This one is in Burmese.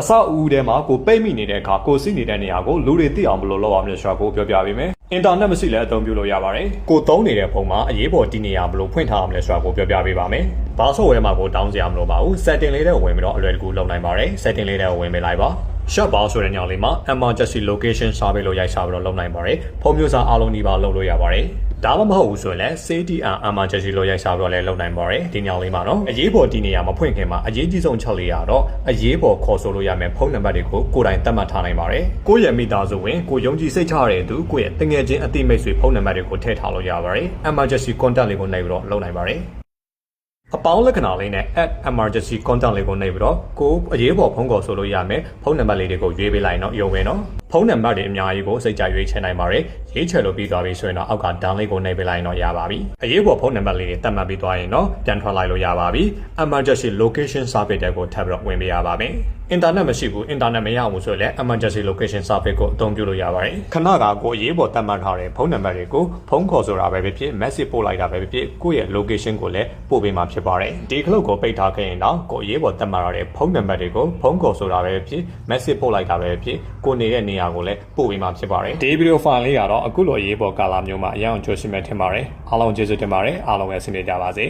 အဆောက်အဦထဲမှာကိုပိတ်မိနေတဲ့အခါကိုစီးနေတဲ့နေရာကိုလူတွေသိအောင်ဘယ်လိုလုပ်အောင်လဲဆိုတာကိုပြောပြပေးမယ်။အင်တာနက်မရှိလည်းအသုံးပြုလို့ရပါတယ်။ကိုသုံးနေတဲ့ဖုန်းမှာအရေးပေါ်တည်နေရဘယ်လိုဖွင့်ထားအောင်လဲဆိုတာကိုပြောပြပေးပါမယ်။ဘာဆော့ဝဲမှာကိုတောင်းစရာမလိုပါဘူး။ setting လေးတဲ့ဝင်ပြီးတော့အလွယ်တကူလုပ်နိုင်ပါတယ်။ setting လေးတဲ့ဝင်ပေးလိုက်ပါ။ shop bar ဆိုတဲ့ညောင်လေးမှာ emergency location စာပေးလို့ရိုက်စားပြီးတော့လုပ်နိုင်ပါတယ်။ဖုန်းမျိုးစားအားလုံးဒီပါလုပ်လို့ရပါတယ်။ဒါမှမဟုတ်ဘူးဆိုရင်လည်း safety and emergency လို့ရိုက်စားပြီးတော့လည်းလုပ်နိုင်ပါတယ်ဒီညောင်လေးမှာနော်အရေးပေါ်တည်နေရမဖွင့်ခင်မှာအရေးကြီးဆုံးချက်လေးရတော့အရေးပေါ်ခေါ်ဆိုလို့ရမယ်ဖုန်းနံပါတ်တွေကိုကိုယ်တိုင်သတ်မှတ်ထားနိုင်ပါတယ်ကိုယ့်ရဲ့မိသားစုဝင်ကိုယုံကြည်စိတ်ချရတဲ့သူကိုယ့်ရဲ့တငယ်ချင်းအသိမိတ်ဆွေဖုန်းနံပါတ်တွေကိုထည့်ထားလို့ရပါတယ် emergency contact လေးကိုနှိပ်ပြီးတော့လုပ်နိုင်ပါတယ်အပေါင်းလက္ခဏာလေးနဲ့ add emergency contact လေးကိုနှိပ်ပြီးတော့ကိုအရေးပေါ်ဖုန်းခေါ်ဆိုလို့ရမယ်ဖုန်းနံပါတ်လေးတွေကိုရွေးပေးလိုက်တော့ရုံပဲနော်ဖုန်းနံပါတ်တွေအများကြီးကိုစိတ်ကြရွေးချယ်နိုင်ပါတယ်ရွေးချယ်လို့ပြီးသွားပြီဆိုရင်တော့အောက်က down လေးကိုနှိပ်ပေးလိုက်တော့ရပါပြီအရေးပေါ်ဖုန်းနံပါတ်လေးတွေတတ်မှတ်ပြီးသွားရင်တော့ပြန်ထွက်လိုက်လို့ရပါပြီ emergency location service တွေကိုထပ်ပြီးတော့ဝင်ပေးရပါမယ်အင်တာနက်မရှိဘူးအင်တာနက်မရဘူးဆိုရင်လည်း emergency location service ကိုအသုံးပြုလို့ရပါတယ်ခဏကကိုအရေးပေါ်တတ်မှတ်ထားတဲ့ဖုန်းနံပါတ်တွေကိုဖုန်းခေါ်ဆိုတာပဲဖြစ် message ပို့လိုက်တာပဲဖြစ်ကိုယ့်ရဲ့ location ကိုလည်းပို့ပေးမှာဖြစ်ပါတယ်ဒီခလုတ်ကိုပိတ်ထားခဲ့ရင်တော့ကိုအရေးပေါ်တတ်မှတ်ရတဲ့ဖုန်းနံပါတ်တွေကိုဖုန်းခေါ်ဆိုတာပဲဖြစ် message ပို့လိုက်တာပဲဖြစ်ကိုနေတဲ့နေရာကိုလည်းပို့ပေးမှာဖြစ်ပါတယ်ဒီဗီဒီယိုဖိုင်လေးကတော့အခုလိုအရေးပေါ်ကာလမျိုးမှာအရင်အောင်ကြိုးရှိမဲ့ထင်ပါတယ်အားလုံးကျေးဇူးတင်ပါတယ်အားလုံးပဲဆင်ပြေကြပါစေ